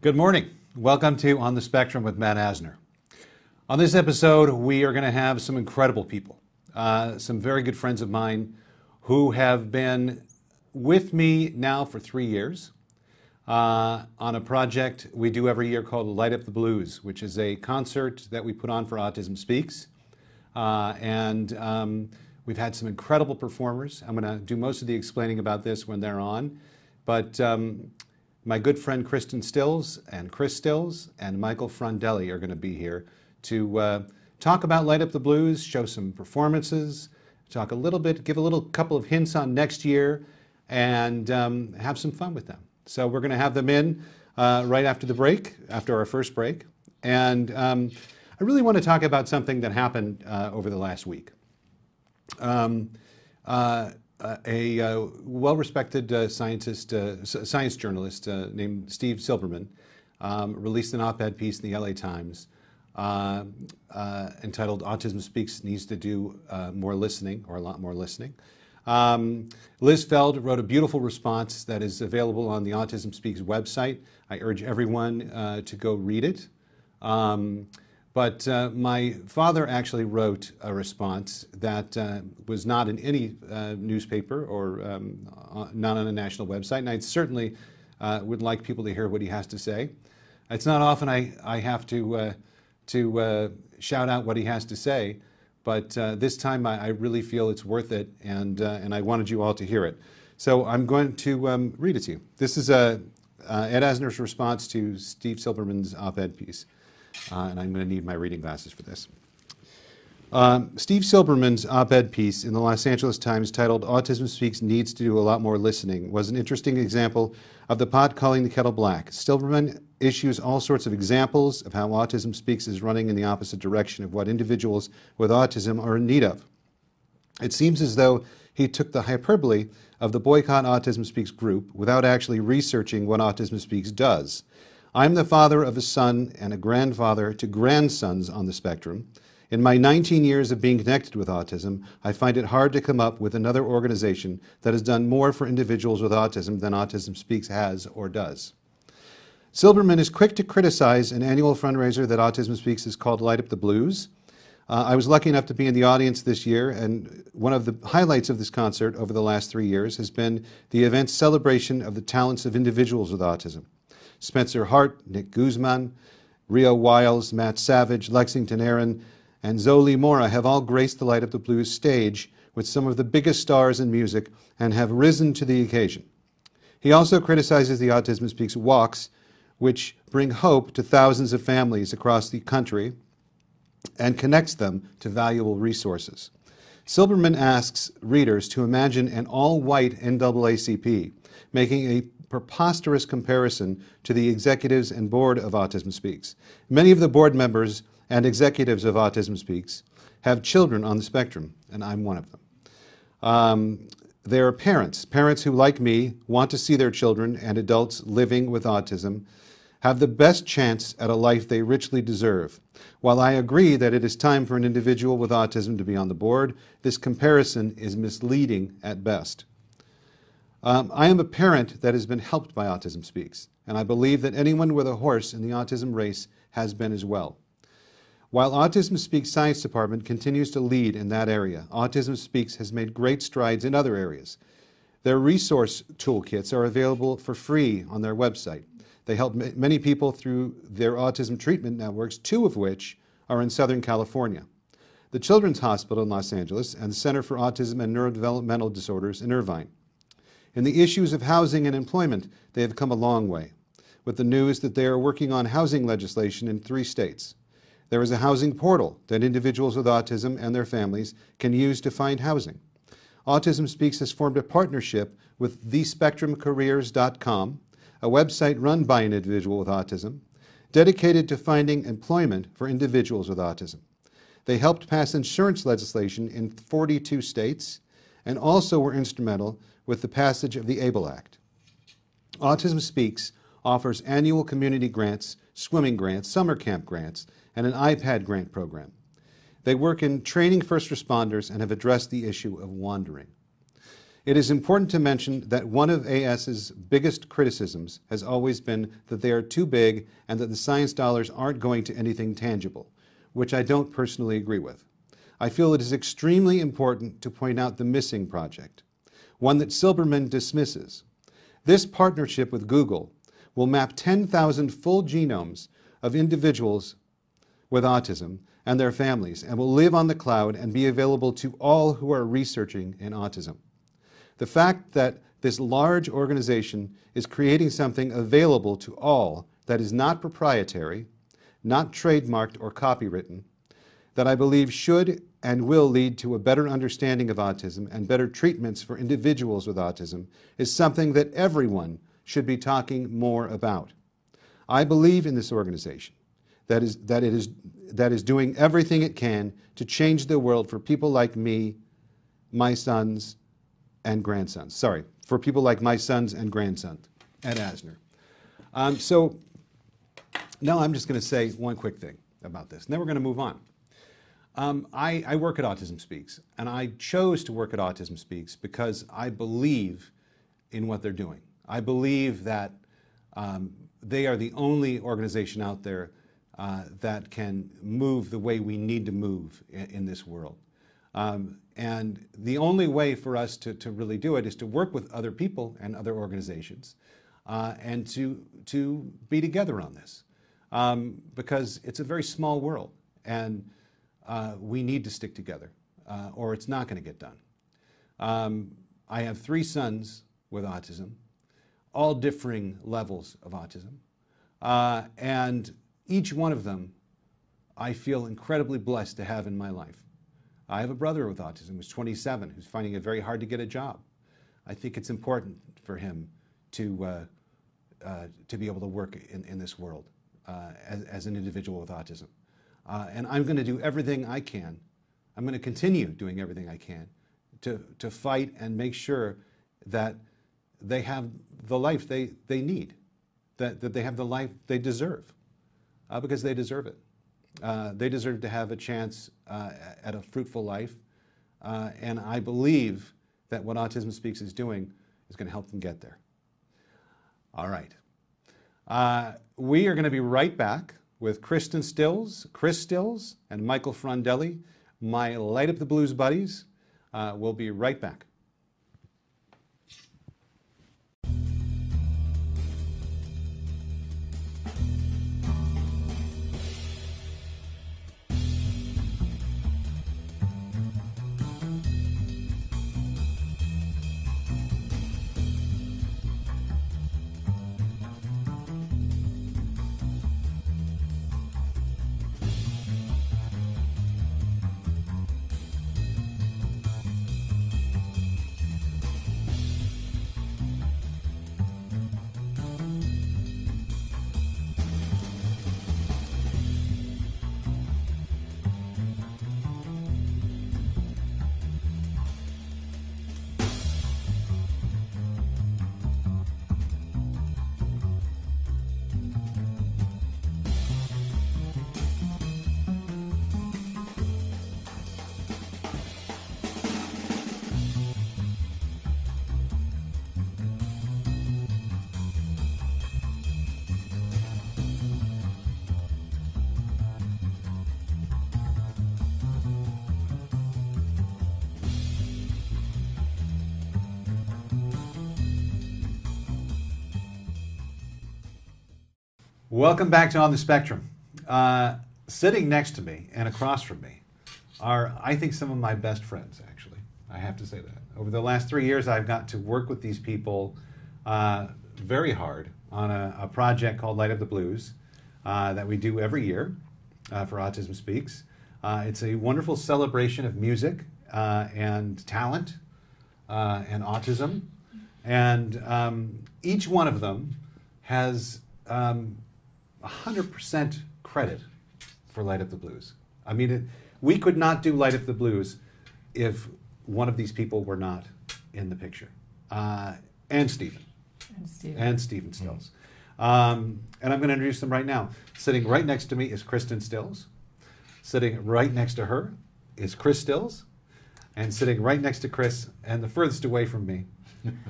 Good morning. Welcome to On the Spectrum with Matt Asner. On this episode, we are going to have some incredible people, some very good friends of mine who have been with me now for 3 years on a project we do every year called Light Up the Blues, which is a concert that we put on for Autism Speaks. We've had some incredible performers. I'm going to do most of the explaining about this when they're on, but my good friend Kristen Stills and Chris Stills and Michael Frondelli are going to be here to talk about Light Up the Blues, show some performances, talk a little bit, give a couple of hints on next year, and have some fun with them. So we're going to have them in right after the break, after our first break. And I really want to talk about something that happened over the last week. A well-respected science journalist named Steve Silberman released an op-ed piece in the LA Times entitled Autism Speaks Needs to Do More Listening, or a lot more listening. Liz Feld wrote a beautiful response that is available on the Autism Speaks website. I urge everyone to go read it. But my father actually wrote a response that was not in any newspaper or not on a national website, and I certainly would like people to hear what he has to say. It's not often I have to shout out what he has to say, but this time I really feel it's worth it, and I wanted you all to hear it. So I'm going to read it to you. This is Ed Asner's response to Steve Silberman's op-ed piece. And I'm going to need my reading glasses for this. Steve Silberman's op-ed piece in the Los Angeles Times titled Autism Speaks Needs to Do a Lot More Listening was an interesting example of the pot calling the kettle black. Silberman issues all sorts of examples of how Autism Speaks is running in the opposite direction of what individuals with autism are in need of. It seems as though he took the hyperbole of the Boycott Autism Speaks group without actually researching what Autism Speaks does. I'm the father of a son and a grandfather to grandsons on the spectrum. In my 19 years of being connected with autism, I find it hard to come up with another organization that has done more for individuals with autism than Autism Speaks has or does. Silberman is quick to criticize an annual fundraiser that Autism Speaks is called Light Up the Blues. I was lucky enough to be in the audience this year, and one of the highlights of this concert over the last 3 years has been the event's celebration of the talents of individuals with autism. Spencer Hart, Nick Guzman, Rio Wiles, Matt Savage, Lexington Aaron, and Zoli Mora have all graced the Light Up the Blues stage with some of the biggest stars in music and have risen to the occasion. He also criticizes the Autism Speaks walks, which bring hope to thousands of families across the country and connects them to valuable resources. Silberman asks readers to imagine an all-white NAACP, making a preposterous comparison to the executives and board of Autism Speaks. Many of the board members and executives of Autism Speaks have children on the spectrum, and I'm one of them. They are parents who, like me, want to see their children and adults living with autism have the best chance at a life they richly deserve. While I agree that it is time for an individual with autism to be on the board, this comparison is misleading at best. I am a parent that has been helped by Autism Speaks, and I believe that anyone with a horse in the autism race has been as well. While Autism Speaks Science Department continues to lead in that area, Autism Speaks has made great strides in other areas. Their resource toolkits are available for free on their website. They help many people through their autism treatment networks, 2 of which are in Southern California. The Children's Hospital in Los Angeles and the Center for Autism and Neurodevelopmental Disorders in Irvine. In the issues of housing and employment, they have come a long way, with the news that they are working on housing legislation in 3 states. There is a housing portal that individuals with autism and their families can use to find housing. Autism Speaks has formed a partnership with thespectrumcareers.com, a website run by an individual with autism, dedicated to finding employment for individuals with autism. They helped pass insurance legislation in 42 states and also were instrumental with the passage of the ABLE Act. Autism Speaks offers annual community grants, swimming grants, summer camp grants, and an iPad grant program. They work in training first responders and have addressed the issue of wandering. It is important to mention that one of AS's biggest criticisms has always been that they are too big and that the science dollars aren't going to anything tangible, which I don't personally agree with. I feel it is extremely important to point out the missing project, one that Silberman dismisses. This partnership with Google will map 10,000 full genomes of individuals with autism and their families and will live on the cloud and be available to all who are researching in autism. The fact that this large organization is creating something available to all that is not proprietary, not trademarked or copywritten, that I believe should and will lead to a better understanding of autism and better treatments for individuals with autism is something that everyone should be talking more about. I believe in this organization that is doing everything it can to change the world for people like me, my sons, and grandsons. Sorry, for people like my sons and grandsons, Ed Asner. So now I'm just going to say one quick thing about this, and then we're going to move on. I work at Autism Speaks, and I chose to work at Autism Speaks because I believe in what they're doing. I believe that they are the only organization out there that can move the way we need to move in this world. And the only way for us to really do it is to work with other people and other organizations and to be together on this. Because it's a very small world, and we need to stick together or it's not going to get done. I have 3 sons with autism, all differing levels of autism, and each one of them I feel incredibly blessed to have in my life. I have a brother with autism who's 27, who's finding it very hard to get a job. I think it's important for him to be able to work in this world as an individual with autism. And I'm going to do everything I can. I'm going to continue doing everything I can to fight and make sure that they have the life they need, that they have the life they deserve, because they deserve it. They deserve to have a chance at a fruitful life, and I believe that what Autism Speaks is doing is going to help them get there. All right. We are going to be right back with Kristen Stills, Chris Stills, and Michael Frondelli, my Light Up the Blues buddies. We'll be right back. Welcome back to On the Spectrum. Sitting next to me and across from me are, I think, some of my best friends, actually. I have to say that. Over the last 3 years, I've got to work with these people very hard on a project called Light Up the Blues that we do every year for Autism Speaks. It's a wonderful celebration of music and talent and autism. And each one of them has 100% credit for Light Up the Blues. I mean, we could not do Light Up the Blues if one of these people were not in the picture. And Stephen. And Stephen Stills. And I'm going to introduce them right now. Sitting right next to me is Kristen Stills. Sitting right next to her is Chris Stills. and sitting right next to Chris and the furthest away from me,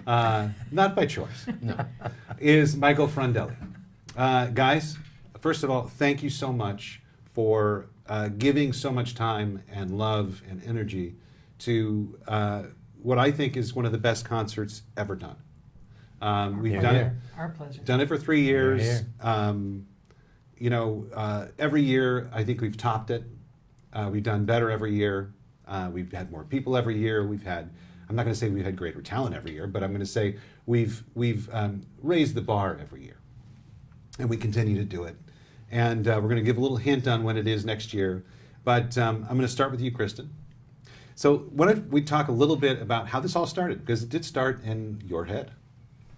not by choice, no, is Michael Frondelli. Guys, first of all, thank you so much for giving so much time and love and energy to what I think is one of the best concerts ever done. We've done it. Our pleasure. Done it for 3 years. Every year I think we've topped it. We've done better every year. We've had more people every year. I'm not going to say we've had greater talent every year, but I'm going to say we've raised the bar every year, and we continue to do it. And we're going to give a little hint on when it is next year. But I'm going to start with you, Kristen. So why don't we talk a little bit about how this all started, because it did start in your head.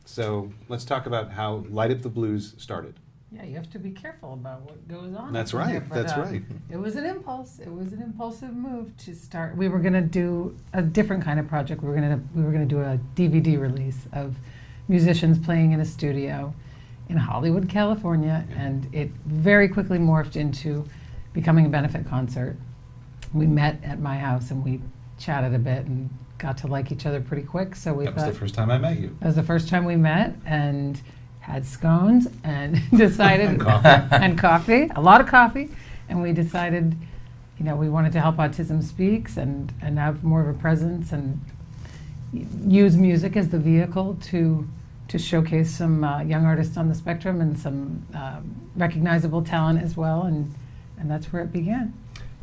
So let's talk about how Light Up the Blues started. Yeah, you have to be careful about what goes on. That's right. That's right. It was an impulse. It was an impulsive move to start. We were going to do a different kind of project. We were going to do a DVD release of musicians playing in a studio in Hollywood, California, and it very quickly morphed into becoming a benefit concert. We met at my house and we chatted a bit and got to like each other pretty quick. So we That was the first time I met you. That was the first time we met and had scones and decided and coffee, a lot of coffee, and we decided, we wanted to help Autism Speaks and have more of a presence and use music as the vehicle to showcase some young artists on the spectrum and some recognizable talent as well, and that's where it began.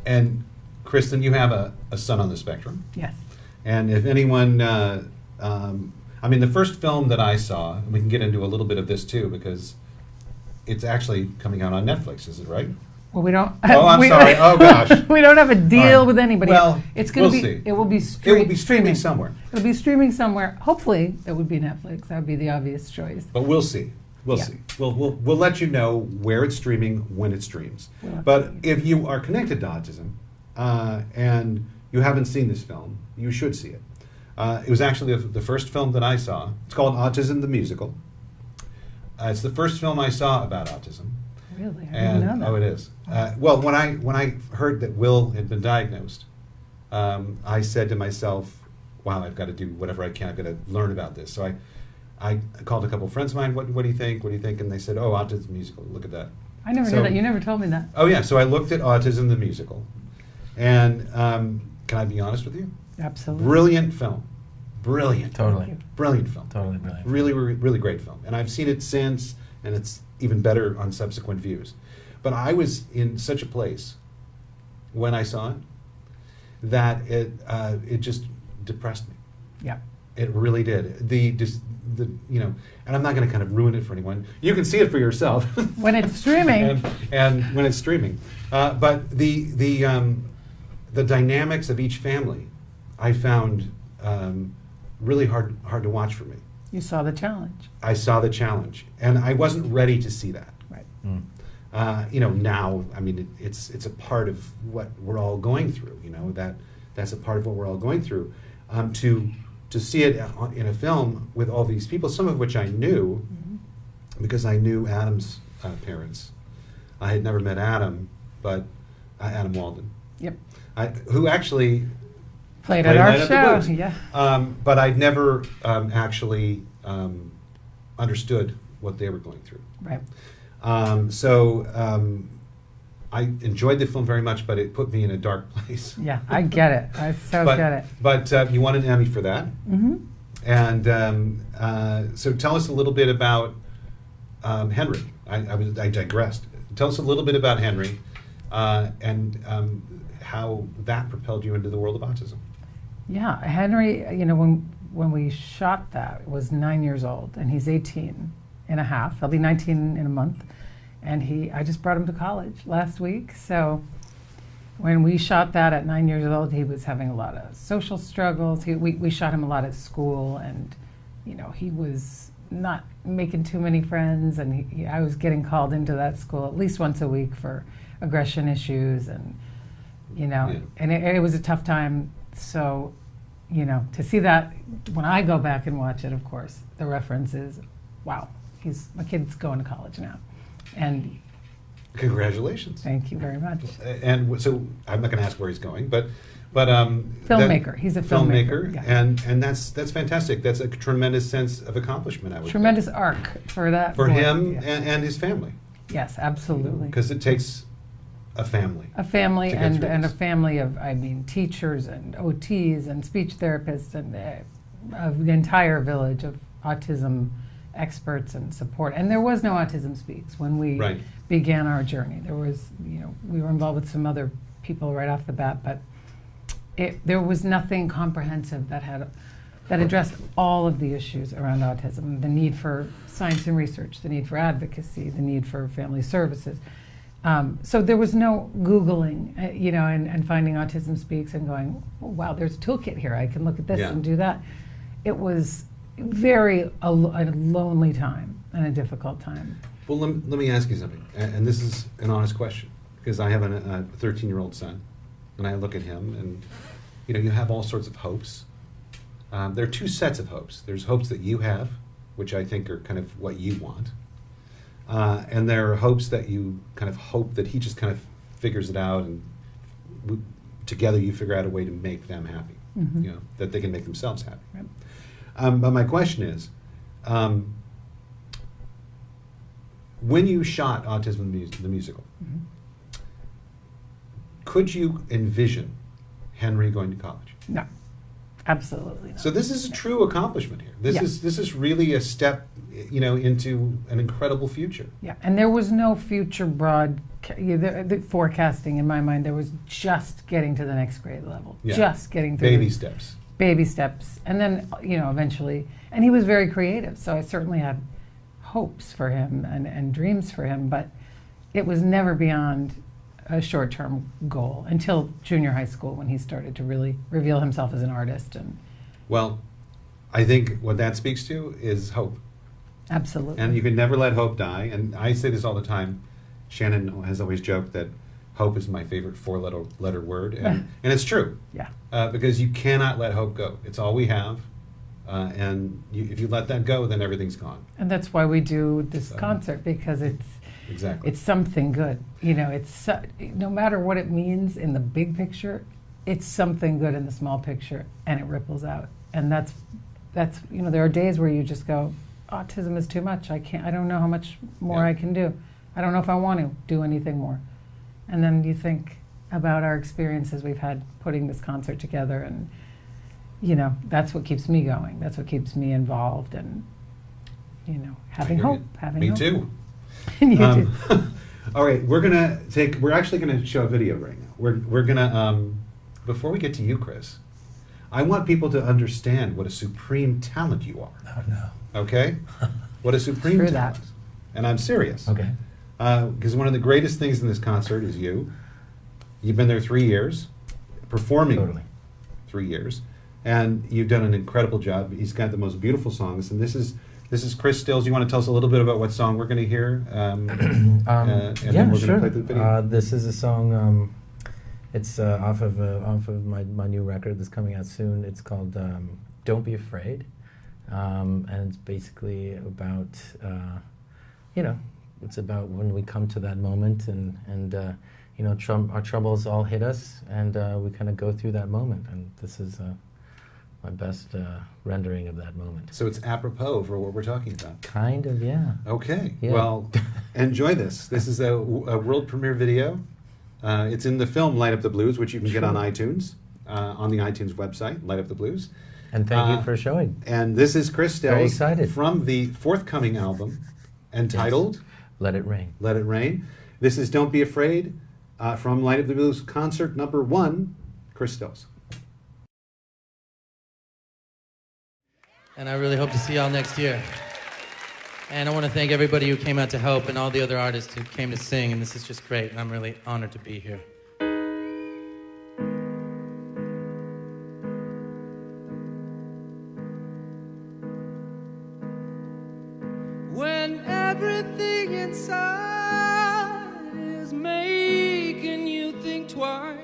And Kristen, you have a son on the spectrum. Yes. And if anyone, the first film that I saw, and we can get into a little bit of this too, because it's actually coming out on Netflix, is it right? Well, we don't. Oh, I'm sorry. Oh, gosh. We don't have a deal with anybody. Well, it's going to we'll be. see. It will be. It will be streaming somewhere. It'll be streaming somewhere. Hopefully, it would be Netflix. That would be the obvious choice. But we'll see. We'll see. We'll let you know where it's streaming, when it streams. But if you are connected to autism and you haven't seen this film, you should see it. It was actually the first film that I saw. It's called Autism the Musical. It's the first film I saw about autism. Really? I didn't know that. Oh, it is. Well, when I heard that Will had been diagnosed, I said to myself, wow, I've got to do whatever I can. I've got to learn about this. So I called a couple of friends of mine. What do you think? What do you think? And they said, oh, Autism the Musical. Look at that. I never knew that. You never told me that. Oh, yeah. So I looked at Autism the Musical. And can I be honest with you? Absolutely. Brilliant film. Brilliant. Totally. Brilliant film. Totally brilliant. Really, really great film. And I've seen it since, and it's even better on subsequent views. But I was in such a place when I saw it that it just depressed me. Yeah. It really did. And I'm not going to kind of ruin it for anyone. You can see it for yourself when it's streaming. and when it's streaming. But the dynamics of each family, I found really hard to watch for me. You saw the challenge. I saw the challenge, and I wasn't ready to see that. Right. Now, it's a part of what we're all going through. That's a part of what we're all going through. To see it in a film with all these people, some of which I knew, because I knew Adam's parents. I had never met Adam, but Adam Walden. Yep. Who actually played at our show. Yeah. But I'd never actually understood what they were going through. Right. I enjoyed the film very much, but it put me in a dark place. Yeah, I get it. I get it. But you won an Emmy for that. Mm-hmm. And so tell us a little bit about Henry. I digressed. Tell us a little bit about Henry and how that propelled you into the world of autism. Yeah, Henry, when we shot that, was 9 years old, and he's 18 and a half. He'll be 19 in a month. And I just brought him to college last week. So when we shot that at 9 years old, he was having a lot of social struggles. We shot him a lot at school, and he was not making too many friends. And I was getting called into that school at least once a week for aggression issues, and and it was a tough time. So to see that, when I go back and watch it, of course, the reference is, wow, my kid's going to college now. And Congratulations. Thank you very much. And so I'm not going to ask where he's going, but Filmmaker. He's a filmmaker. Yeah. And that's fantastic. That's a tremendous sense of accomplishment, I would Tremendous think. arc for that. For boy. him Yeah. and his family. Yes, absolutely. Because it takes a family. A family to get and through a this. family of, I mean, teachers and OTs and speech therapists and an entire village of autism experts and support. And there was no Autism Speaks when we Right. began our journey. There was, we were involved with some other people right off the bat, but there was nothing comprehensive that addressed all of the issues around autism, the need for science and research, the need for advocacy, the need for family services. So there was no Googling, and finding Autism Speaks and going, oh, wow, there's a toolkit here. I can look at this Yeah. and do that. It was a lonely time and a difficult time. Well, let me ask you something, and this is an honest question, because I have a 13-year-old son, and I look at him, and you have all sorts of hopes. There are two sets of hopes. There's hopes that you have, which I think are kind of what you want, and there are hopes that you kind of hope that he just kind of figures it out, and together you figure out a way to make them happy, Mm-hmm. that they can make themselves happy. Right. But my question is, when you shot Autism the Musical, Mm-hmm. could you envision Henry going to college? No, absolutely not. So this is a true accomplishment here. This Yeah. is really a step, into an incredible future. Yeah, and there was no future the forecasting in my mind. There was just getting to the next grade level, Yeah. just getting through Baby steps. baby steps, and then eventually. And he was very creative, so I certainly had hopes for him and dreams for him, but it was never beyond a short-term goal until junior high school, when he started to really reveal himself as an artist. And Well, I think what that speaks to is hope. absolutely. And you can never let hope die. And I say this all the time. Shannon has always joked that hope is my favorite four-letter word, and it's true. Yeah. Because you cannot let hope go. It's all we have, and if you let that go, then everything's gone. And that's why we do this concert, because Exactly. it's something good. No matter what it means in the big picture, it's something good in the small picture, and it ripples out. And that's there are days where you just go, autism is too much. I don't know how much more I can do. I don't know if I want to do anything more. And then you think about our experiences we've had putting this concert together, and that's what keeps me going. That's what keeps me involved, and having hope. Having Me hope. too. And you too. All right, we're actually gonna show a video right now. We're gonna before we get to you, Chris, I want people to understand what a supreme talent you are. Oh no. Okay? What a supreme True talent. that. And I'm serious. Okay. Because one of the greatest things in this concert is you. You've been there 3 years, performing Totally. 3 years, and you've done an incredible job. He's got the most beautiful songs, and this is Chris Stills. You want to tell us a little bit about what song we're going to hear? And then we're sure. going to play the video. This is a song. It's off of my new record that's coming out soon. It's called "Don't Be Afraid," and it's basically about it's about when we come to that moment and our troubles all hit us, and we kind of go through that moment. And this is my best rendering of that moment. So it's apropos for what we're talking about. Kind of, yeah. Okay. Yeah. Well, enjoy this. This is a world premiere video. It's in the film Light Up the Blues, which you can get on iTunes, on the iTunes website, Light Up the Blues. And thank you for showing. And this is Chris Stills. Very excited. From the forthcoming album entitled Let It Rain. Let It Rain. This is Don't Be Afraid from Light Up the Blues concert number 1, Chris Stills. And I really hope to see y'all next year. And I want to thank everybody who came out to help and all the other artists who came to sing, and this is just great, and I'm really honored to be here. When everything inside is making you think twice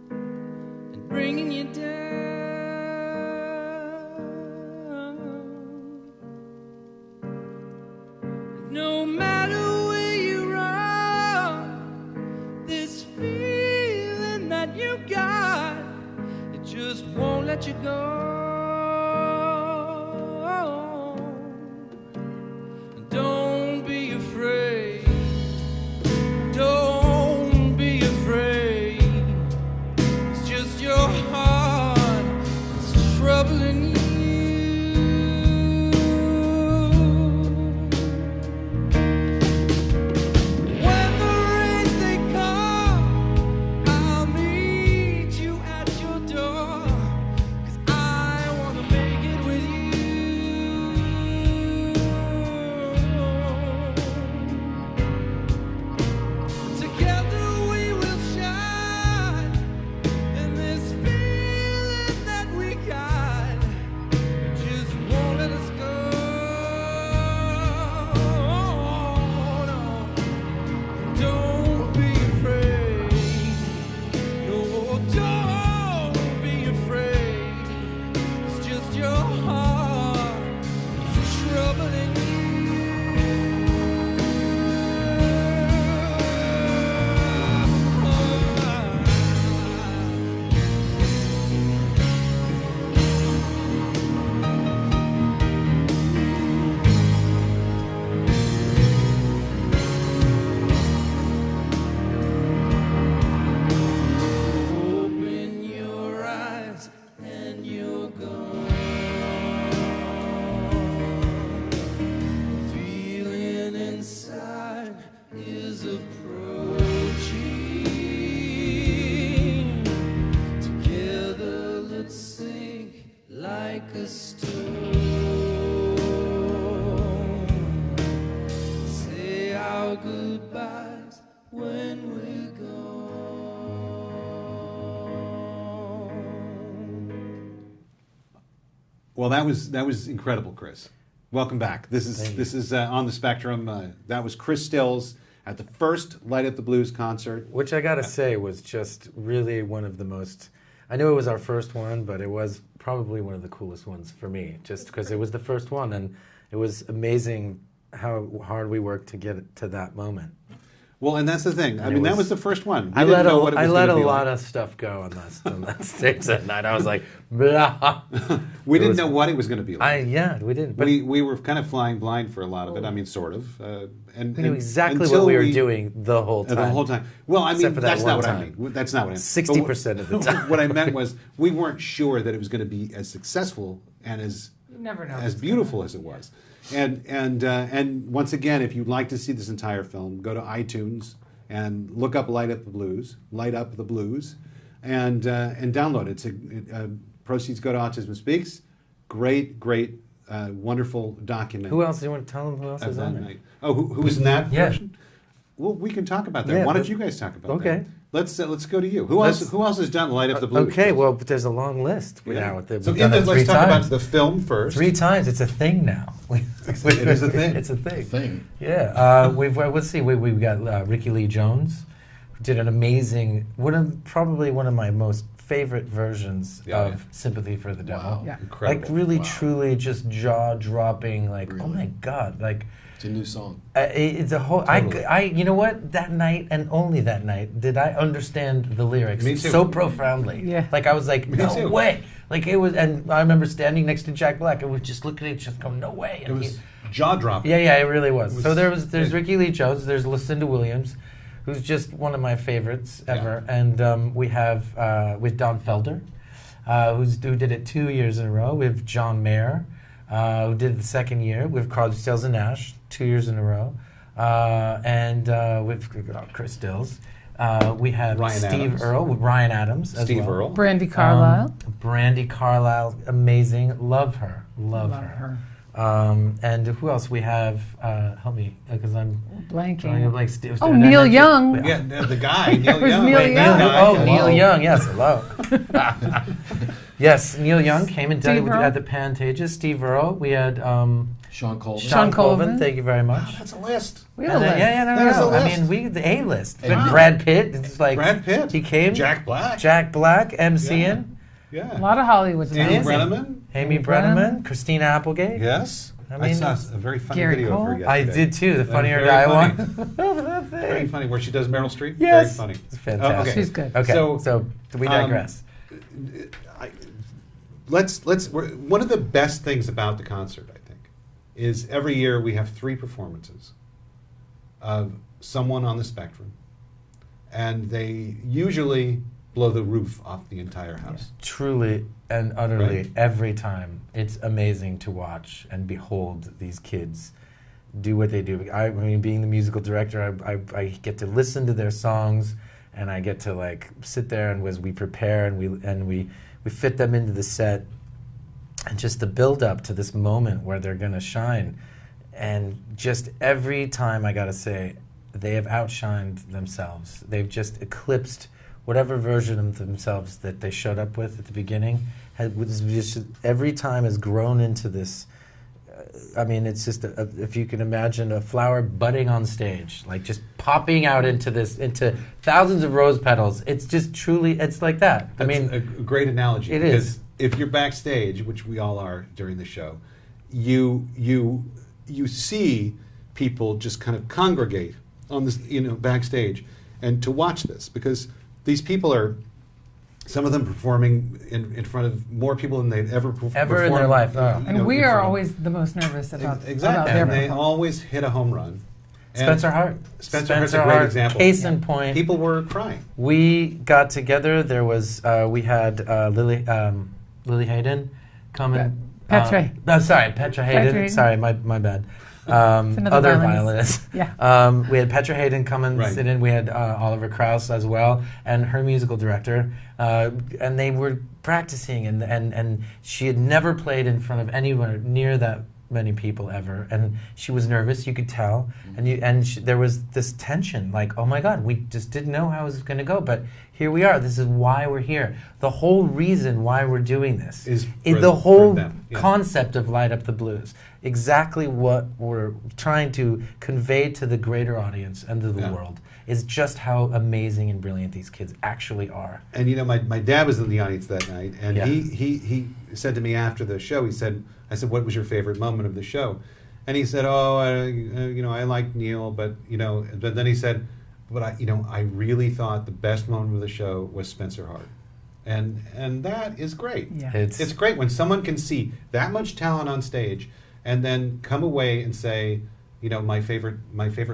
and bringing you down, no matter where you run, you got, it just won't let you go. Don't be afraid. Don't be afraid. It's just your heart that's troubling you. When the rains they come, I'll meet you at your door. 'Cause I wanna make it with you. Together we will shine in this feeling that we got. Just won't let us go. No, don't be afraid. No, don't be afraid. It's just your heart that's troubling Open your eyes and you're gone. Feeling inside is approaching. Together let's sink like a stone. Say our goodbyes when we're gone. Well, that was incredible, Chris. Welcome back. This is On the Spectrum. That was Chris Stills at the first Light Up the Blues concert. Which I gotta say was just really one of the most. I knew it was our first one, but it was probably one of the coolest ones for me, just because it was the first one, and it was amazing how hard we worked to get it to that moment. Well, and that's the thing. I And it mean, that was- was the first one. We I didn't let know what it was I gonna let a be lot like. of stuff go on that stage that night. I was like, blah. We It didn't was- know what it was going to be like. We didn't. But we were kind of flying blind for a lot of it. I mean, sort of. And we knew exactly until what we were doing the whole time. The whole time. Well, I mean, Except for that that's not one what I time. mean. That's not what I mean. 60% of the time. What I meant was we weren't sure that it was going to be as successful and as You never know. as beautiful as it was. And once again, if you'd like to see this entire film, go to iTunes and look up Light Up the Blues, and download it. Proceeds go to Autism Speaks. Great, wonderful document. Who else? Do you want to tell them who else of is that on it? night. Oh, who was in that Yeah. version? Well, we can talk about that. Yeah, Why don't but- you guys talk about Okay. that? Let's go to you. Who Let's- else has done Light Up the Blues? Okay, well, but there's a long list Yeah. now. We've So done it let's three talk times. about the film first. 3 times. It's a thing now. It is a thing. It's a thing. Thing. Yeah. Let's see. We've got Rickie Lee Jones, who did an amazing, probably one of my most favorite versions Yeah, of yeah. Sympathy for the Devil. Yeah. Incredible. Like really, Wow. truly, just jaw dropping. Like, oh Really? my God! Like. It's a new song. It's a whole. Totally. You know what? That night and only that night did I understand the lyrics Me too. so profoundly. Yeah. Like I was like, Me no too. way. Like it was, and I remember standing next to Jack Black and we just looking at each other, going, no way. It And was jaw dropping. yeah, it really was. It was- So there's Rickie Lee Jones, there's Lucinda Williams, who's just one of my favorites ever, and we have with Don Felder, who did it 2 years in a row. We have John Mayer, who did it the second year. We have Crosby, Stills and Nash, 2 years in a row, and with Chris Stills. We have Ryan Steve Adams. Earle with Ryan Adams as Steve well. Earle. Brandy Carlisle. Brandy Carlisle, amazing. Love her. Love her. And who else we have? Help me, because I'm drawing a Blanking. blank. Steve, Oh, did I Neil mention- Young. Yeah, the guy, Neil was Young. Neil Wait, Young. Neil Hello. Young, yes, hello. Yes, Neil Young came and did Steve it Earle. at the Pantages. Steve Earle. We had Sean Colvin. Sean Colvin. Colvin. Thank you very much. That's a list. We have a And then, list. yeah, That is a no. I list. mean, we the A-list. Wow. Brad Pitt. It's like Brad Pitt. He came. Jack Black. Jack Black, MCing. Yeah. A lot of Hollywood Amy stars. Brenneman. Amy Brenneman. Brenneman. Christina Applegate. Yes. I I mean, saw a very funny Gary video of her Cole? yesterday. I did too. The funnier very guy funny. one. Over that thing. Very funny, where she does Meryl Streep. Yes. Very funny. It's fantastic. okay. She's good. Okay, So, so we digress. One of the best things about the concert, I think, is every year we have 3 performances of someone on the spectrum, and they usually blow the roof off the entire house. Truly and utterly, Right. every time, it's amazing to watch and behold these kids do what they do. I mean, being the musical director, I get to listen to their songs, and I get to like sit there and as we prepare and we fit them into the set, and just the build up to this moment where they're gonna shine. And just every time, I gotta say, they have outshined themselves. They've just eclipsed whatever version of themselves that they showed up with at the beginning. Every time has grown into this. I mean, it's just if you can imagine a flower budding on stage, like just popping out into thousands of rose petals. It's just truly, it's like that. That's I mean, a great analogy. it because is. If you're backstage, which we all are during the show, you see people just kind of congregate on this, backstage, and to watch this, because these people are, some of them performing in front of more people than they've ever performed in their life. Oh. And we are always the most nervous about exactly, their and they performance. always hit a home run. And Spencer Hart. Spencer Hart's a great example. Case in point. People were crying. We got together. There was we had Lily Hayden come and Petra. sorry, Petra Hayden. Petra Hayden. Sorry, my bad. another Other violinist. violinist. Yeah. We had Petra Hayden come and Right. sit in. We had Oliver Krause as well, and her musical director. And they were practicing, and she had never played in front of anyone near that many people ever, and she was nervous. You could tell, and there was this tension, like, oh my God, we just didn't know how it was going to go, but here we are. This is why we're here. The whole reason why we're doing this Is is for- the whole for them, yeah. concept of Light Up the Blues. Exactly what we're trying to convey to the greater audience and to the Yeah. world is just how amazing and brilliant these kids actually are. And my dad was in the audience that night, and Yeah. he said to me after the show, I said, what was your favorite moment of the show? And he said, I like Neil, but then he said, but I really thought the best moment of the show was Spencer Hart. And that is great. Yeah. It's great when someone can see that much talent on stage and then come away and say, my favorite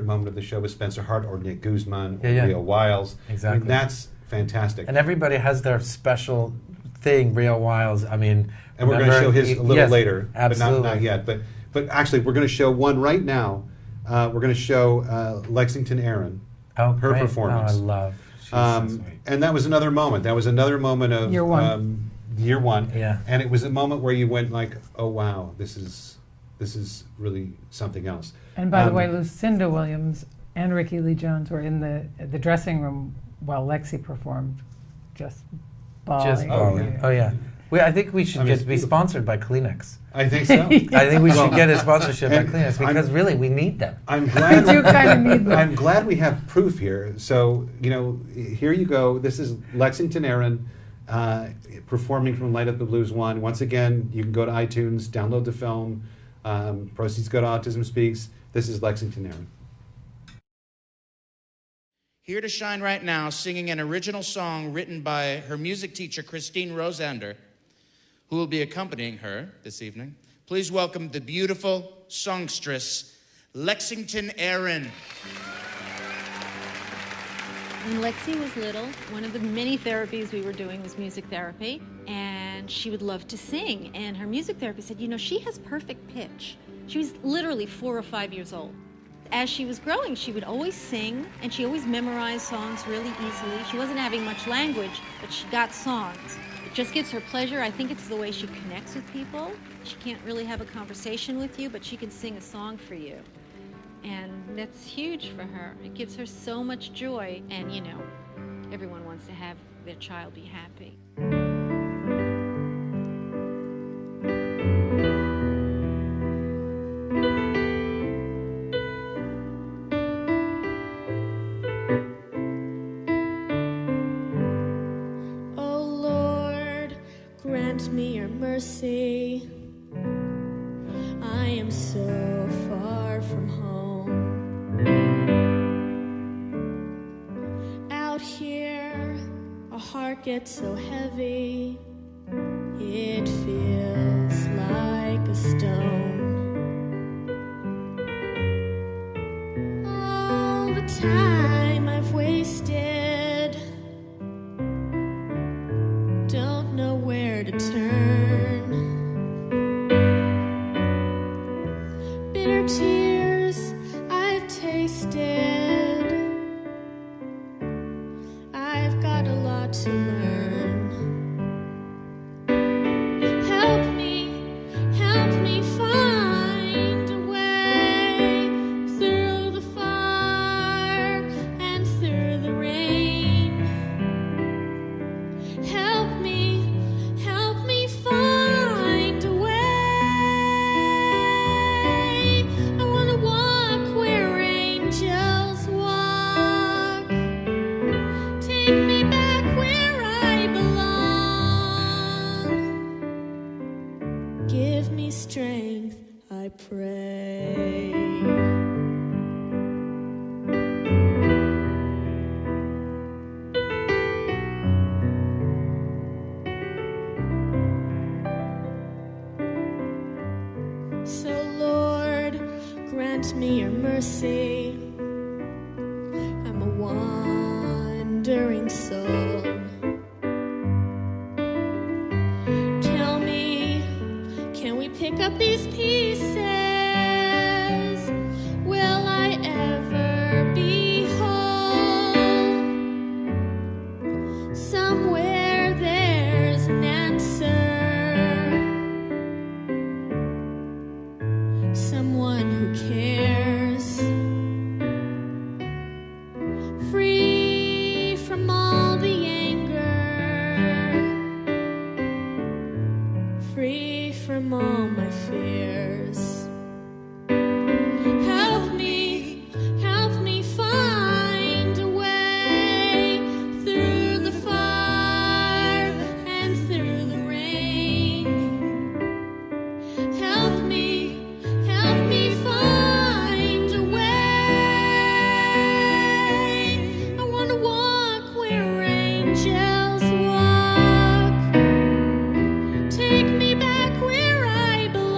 moment of the show was Spencer Hart or Nick Guzman or Yeah. Rio Wiles. Exactly. I mean, that's fantastic. And everybody has their special thing. Rio Wiles, I mean, And we're going to show his a little yes, later, absolutely. but not yet. But actually, we're going to show one right now. We're going to show Lexington Erin, Oh, her great. performance. Oh, I love. She's so sweet. And that was another moment. That was another moment of Year one. Year one. Yeah. And it was a moment where you went like, oh wow, this is really something else. And by the way, Lucinda Williams and Rickie Lee Jones were in the dressing room while Lexi performed, just bawling. Just bawling. yeah. Oh yeah. I think we should I mean, it's be beautiful. sponsored by Kleenex. I think so. I think we Well, should get a sponsorship by and Kleenex because really we need them. I'm glad. We do kinda need them. I'm glad we have proof here. So here you go. This is Lexington Erin performing from Light Up the Blues 1. Once again, you can go to iTunes, download the film. Proceeds go to Autism Speaks. This is Lexington Erin. Here to shine right now, singing an original song written by her music teacher, Christine Rosander, who will be accompanying her this evening. Please welcome the beautiful songstress, Lexington Erin. When Lexi was little, one of the many therapies we were doing was music therapy, and she would love to sing. And her music therapist said, she has perfect pitch. She was literally 4 or 5 years old. As she was growing, she would always sing, and she always memorized songs really easily. She wasn't having much language, but she got songs. It just gives her pleasure. I think it's the way she connects with people. She can't really have a conversation with you, but she can sing a song for you. And that's huge for her. It gives her so much joy. And, everyone wants to have their child be happy. Oh Lord, grant me your mercy. I am so far from home. Out here, a heart gets so heavy, it feels like a stone. All the time I've wasted, don't know where to turn. Bitter tears I've tasted, I've got a lot to learn. Help me find a way through the fire and through the rain. Help me find a way. I want to walk where angels walk. Take me back where I belong. Give me strength, I pray. So, Lord, grant me your mercy. I'm a wandering soul. Tell me, can we pick up these pieces? Will I ever be whole? Somewhere there's an answer. Someone who cares. Free from all the anger. Free from all my fears. Help me find a way through the fire and through the rain. Help me find a way. I want to walk where angels walk. Take me back where I belong.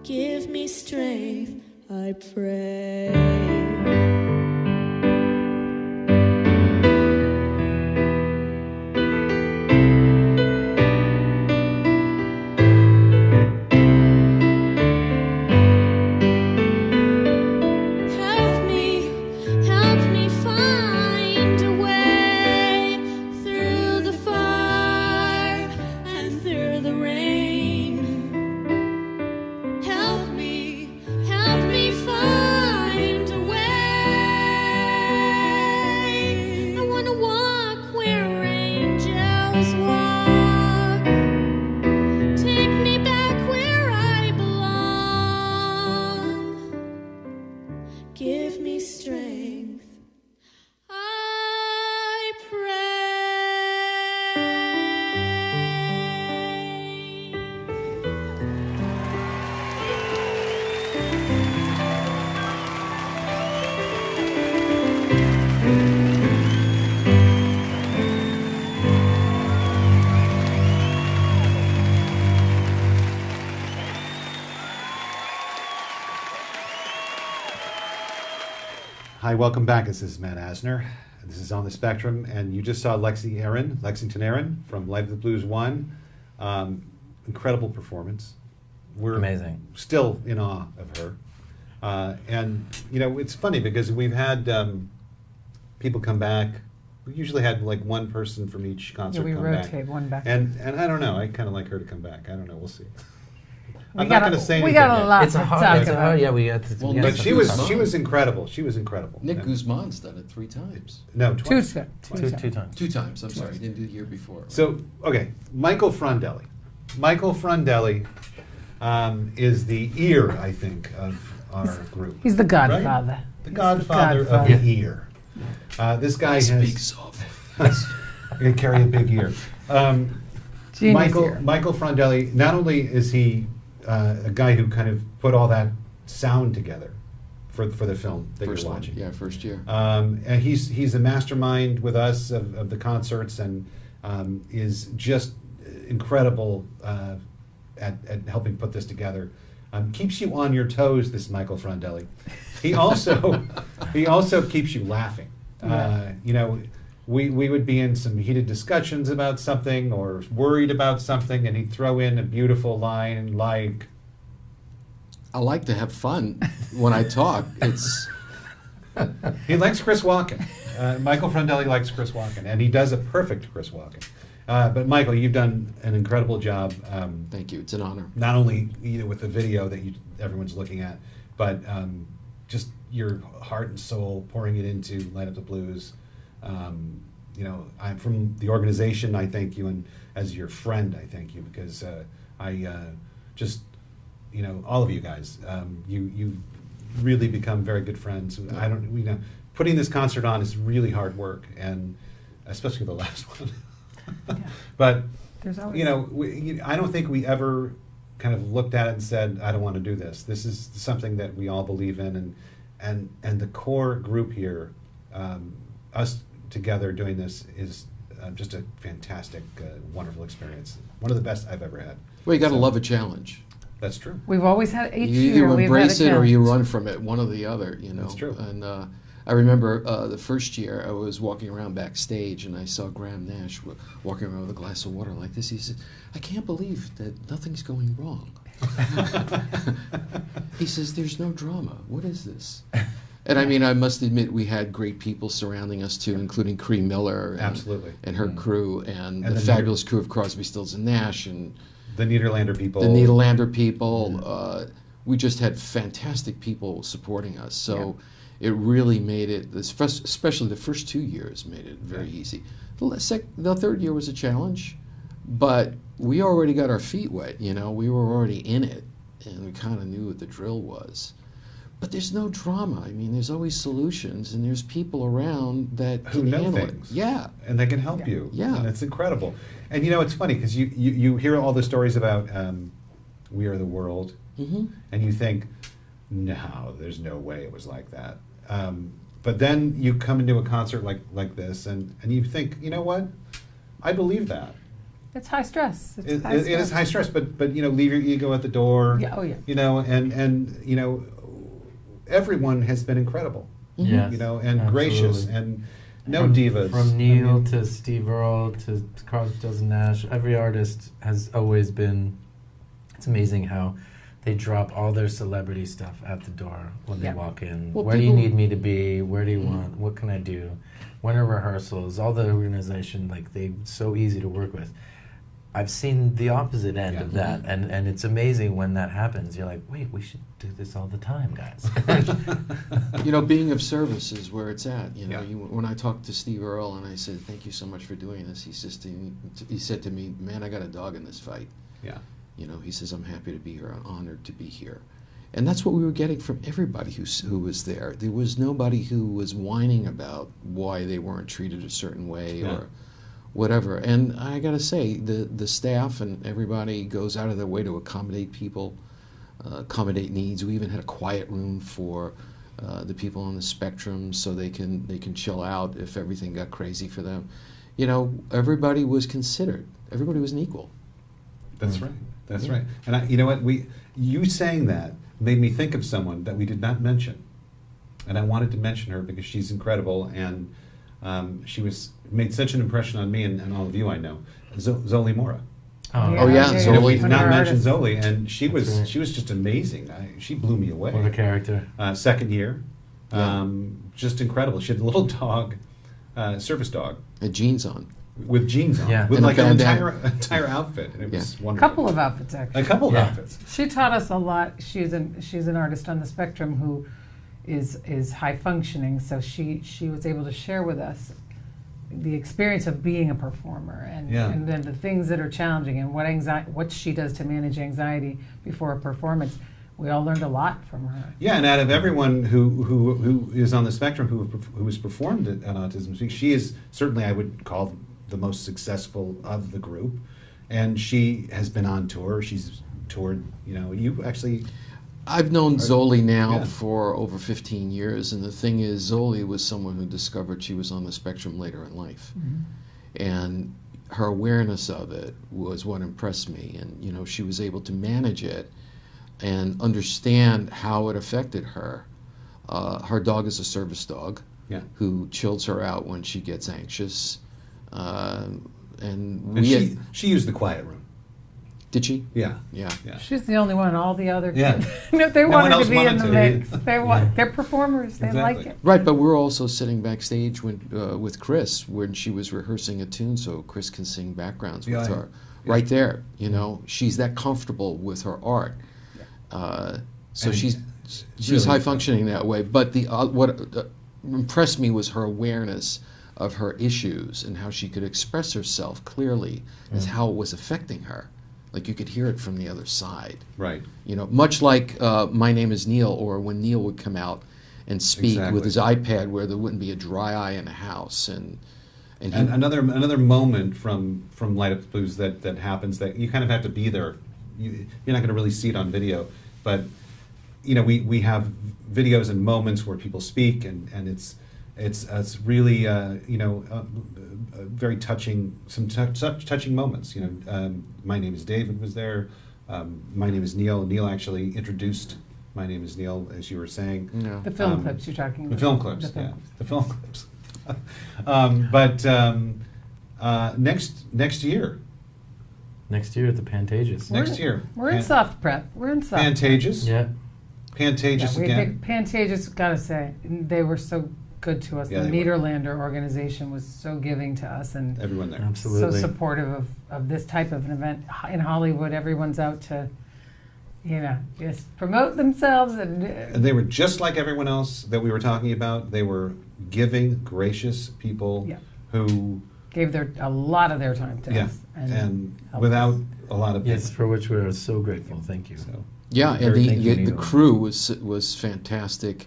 Give me strength, I pray. Help me find a way through the fire and through the rain. Help me find a way. I want to walk where angels walk. Take me back where I belong. Give me strength, I pray. Hi, welcome back. This is Matt Asner. This is On the Spectrum, and you just saw Lexington Aaron from Live the Blues 1. Incredible performance. We're Amazing. still in awe of her. And, you know, it's funny because we've had people come back. We usually had like one person from each concert Yeah, we come rotate back. one back. And I don't know. I kind of like her to come back. I don't know. We'll see. We I'm not got going to say anything We got a yet. lot It's to a hard. talk It's a about. hard. Yeah, we got to. Well, we got But Nick to- she was Guzman. incredible. She was incredible. Nick Yeah. Guzman's done it 3 times. No, Two twice. times. two times. 2 times, I'm sorry. He didn't do the year before. Right? So, okay, Michael Frondelli. Michael Frondelli is the ear, I think, of our group. He's the godfather. The He's godfather of godfather. the ear. This guy has... Speak soft. I'm going to carry a big ear. Genius here. Michael Frondelli, not only is he a guy who kind of put all that sound together for the film that First you're one, watching. yeah, first year. And he's a mastermind with us of the concerts, and is just incredible at helping put this together. Keeps you on your toes, this Michael Frondelli. He also keeps you laughing. You know, we would be in some heated discussions about something or worried about something, and he'd throw in a beautiful line like, I like to have fun when I talk. It's he likes Chris Walken. Michael Frondelli likes Chris Walken, and he does a perfect Chris Walken. But Michael, you've done an incredible job. Thank you. It's an honor. Not only with the video that everyone's looking at, but just your heart and soul pouring it into Light Up the Blues. I'm from the organization. I thank you, and as your friend, I thank you, because all of you guys, you've really become very good friends. Putting this concert on is really hard work, and especially the last one. Yeah. But There's always I don't think we ever kind of looked at it and said, I don't want to do this. This is something that we all believe in, and the core group here, us together doing this is just a fantastic, wonderful experience. One of the best I've ever had. Well, you got to love a challenge. That's true. We've always had each You year. either we've had embrace a it or you challenge. run from it, one or the other, you know. That's true. And I remember the first year I was walking around backstage and I saw Graham Nash walking around with a glass of water like this. He said, I can't believe that nothing's going wrong. He says, there's no drama. What is this? And I mean, I must admit, we had great people surrounding us too, including Cree Miller and, Absolutely. and her crew, and the the fabulous crew of Crosby, Stills and Nash, and The Nederlander people. the Nederlander people. We just had fantastic people supporting us, so it really made it, especially the first 2 years, made it very easy. The third year was a challenge, but we already got our feet wet, you know. We were already in it, and we kind of knew what the drill was. But there's no drama. I mean, there's always solutions, and there's people around that who can know handle things. it. Yeah. And they can help you. Yeah. And it's incredible. And it's funny because you hear all the stories about We Are the World, Mm-hmm. and you think, no, there's no way it was like that. But then you come into a concert like this, and you think, you know what? I believe that. It's high stress. It's It high stress. is high stress, but leave your ego at the door. Yeah. Oh yeah. And everyone has been incredible. Yes, And absolutely. gracious, and no from, divas. From Neil to Steve Earle to Crosby, Stills and Nash, every artist has always been. It's amazing how they drop all their celebrity stuff at the door when they walk in. Well, Where do you people- need me to be? Where do you want? What can I do? When are rehearsals? All the organization, they're so easy to work with. I've seen the opposite end of that, and it's amazing when that happens. You're like, wait, we should do this all the time, guys. Being of service is where it's at. Yeah. When I talked to Steve Earle and I said, thank you so much for doing this, he said to me, man, I got a dog in this fight. Yeah. He says, I'm happy to be here. I'm honored to be here. And that's what we were getting from everybody who was there. There was nobody who was whining about why they weren't treated a certain way or whatever. And I got to say, the staff and everybody goes out of their way to accommodate people, accommodate needs. We even had a quiet room for the people on the spectrum so they can chill out if everything got crazy for them. Everybody was considered. Everybody was an equal. That's right. That's right. And you know what? You saying that made me think of someone that we did not mention, and I wanted to mention her because she's incredible, and she made such an impression on me and all of you. I know Zoli Mora. Oh, yeah, Zoli. Zoli. We've One of not our mentioned artists. Zoli, and she was right. she was just amazing. She blew me away. What a character. Second year, Yeah. just incredible. She had a little dog, service dog, Had jeans on. with jeans on, Yeah. with And a like an bandana. entire outfit, and it was A wonderful. couple of outfits actually. A couple of Yeah. outfits. She taught us a lot. She's an artist on the spectrum who is high functioning. So she was able to share with us the experience of being a performer and then the things that are challenging and what she does to manage anxiety before a performance. We all learned a lot from her. Yeah, and out of everyone who is on the spectrum who has performed at Autism Speaks, she is certainly, I would call, the most successful of the group, and she has been on tour. She's toured. You know, you actually. I've known Zoli now Yeah. for over 15 years, and the thing is, Zoli was someone who discovered she was on the spectrum later in life. And her awareness of it was what impressed me. And, you know, she was able to manage it and understand how it affected her. Her dog is a service dog Yeah. who chills her out when she gets anxious. And And she used the quiet room. did she? Yeah. Yeah. Yeah. She's the only one. All the other Yeah. kids, no, they No one wanted else to be wanted in the to. mix. They want. They're performers. They like Exactly. it. Right, but we're also sitting backstage with Chris when she was rehearsing a tune, so Chris can sing backgrounds with Yeah, her. Right there, you know, she's that comfortable with her art. So And she's really high functioning that way. But what impressed me was her awareness of her issues and how she could express herself clearly as how it was affecting her. Like you could hear it from the other side. Right. You know, much like My Name is Neil, or when Neil would come out and speak Exactly. with his iPad, where there wouldn't be a dry eye in a house, and he, And another moment from Light Up the Blues that happens that you kind of have to be there. You're not going to really see it on video, but you know we have videos and moments where people speak, and it's really very touching, some touching moments. You know, My Name is David was there. My Name is Neil. Neil actually introduced My Name is Neil, as you were saying. Yeah. The film clips you're talking about. The film clips, The film yeah. clips. The film clips. Next year. Next year at the Pantages. Next year. We're in soft prep. We're in soft prep. Pantages. Yeah. Pantages again. Pantages, gotta say, they were so good to us. Yeah, The they were. Nederlander organization was so giving to us and Everyone there. Absolutely. so supportive of this type of an event. In Hollywood, everyone's out to, you know, just promote themselves And and they were just like everyone else that we were talking about. They were giving, gracious people Yeah. who, gave a lot of their time to yeah, us. and helped without us. a lot of Yes, payment. for which we are so grateful. Thank you. So, yeah, and Very thank you, the Neil. crew was fantastic.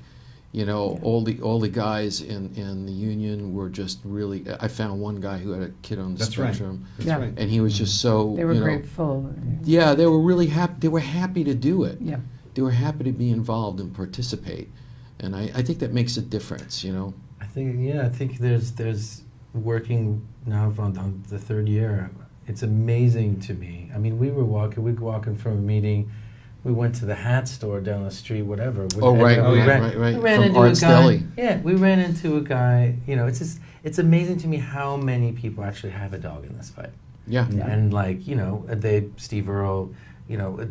You know, all the guys in the union were just really. I found one guy who had a kid on the that's right. spectrum, That's Yeah. right. and he was just so. They were you know, grateful. Yeah, they were really happy. They were happy to do it. Yeah. They were happy to be involved and participate, and I think that makes a difference. You know. I think there's working now on the third year. It's amazing to me. I mean, we were walking from a meeting. We went to the hat store down the street, whatever. Oh, right, We ran right. We ran From into Art's a guy. Deli. Yeah, we ran into a guy. You know, it's amazing to me how many people actually have a dog in this fight. Yeah. Yeah. And like, you know, Steve Earle, you know,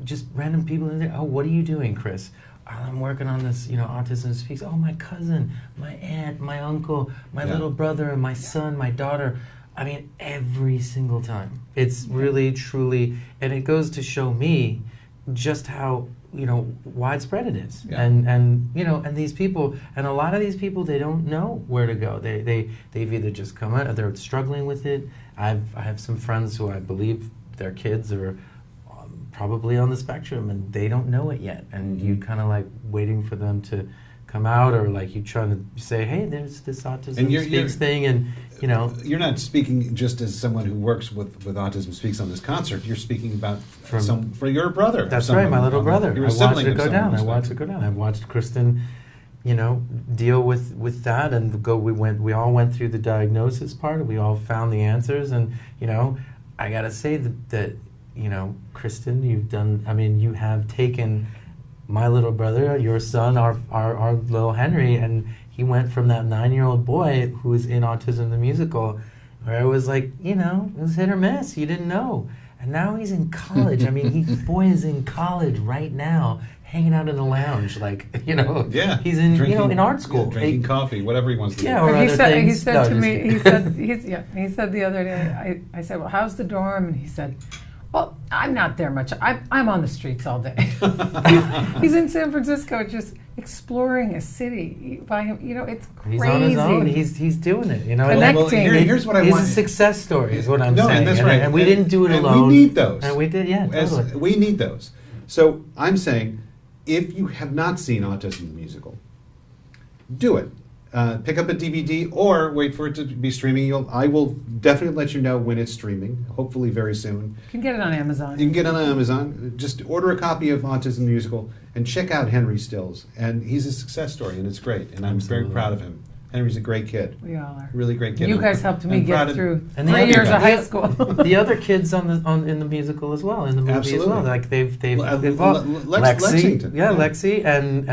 just random people in there. Oh, what are you doing, Chris? Oh, I'm working on this, you know, Autism Speaks. Oh, my cousin, my aunt, my uncle, my Yeah. little brother, my son, my daughter. I mean, every single time. It's really, truly, and it goes to show me just how, you know, widespread it is. Yeah. And you know, and these people, and a lot of these people, they don't know where to go. They've either just come out, or they're struggling with it. I have some friends who I believe their kids are probably on the spectrum and they don't know it yet. And you kind of like waiting for them to come out, or like you trying to say, hey, there's this Autism And you're- Speaks thing, and you know. You're not speaking just as someone who works with Autism Speaks on this concert. You're speaking about for your brother. That's someone right, my little on- brother. You're I a watched sibling it of go someone down. I who's watched it go down. I've watched Kristen, you know, deal with that and go. We all went through the diagnosis part. And we all found the answers, and you know, I gotta say that you know, Kristen, you have taken my little brother, your son, our little Henry, and he went from that 9-year-old boy who was in Autism the Musical, where it was like, you know, it was hit or miss. You didn't know. And now he's in college. I mean, boy is in college right now, hanging out in the lounge, like, you know, Yeah, he's in, drinking, you know, in art school. yeah, drinking coffee, whatever he wants to Yeah, do. or he other said, he things. said No, to just me, kidding. he said the other day, I said, well, how's the dorm? And he said, well, I'm not there much. I'm on the streets all day. he's in San Francisco just exploring a city by him. You know, it's crazy. He's on his own. He's doing it. You know, Connecting. Well, here's what I He's want. a success story, is what I'm No, saying. and that's right. And we didn't do it and alone. we need those. And we did, yeah, totally. We need those. So I'm saying, if you have not seen Autism the Musical, do it. pick up a DVD or wait for it to be streaming. I will definitely let you know when it's streaming, hopefully very soon. You can get it on Amazon. You can get it on Amazon. Just order a copy of Autism the Musical and check out Henry Stills. And he's a success story, and it's great. And I'm very proud of him. Henry's a great kid. We all are. Really great kid. You guys helped me get through 3 other years of guys. high school. The other kids in the musical as well, in the movie Absolutely. as well. Like they've Lexington. Yeah, Lexi and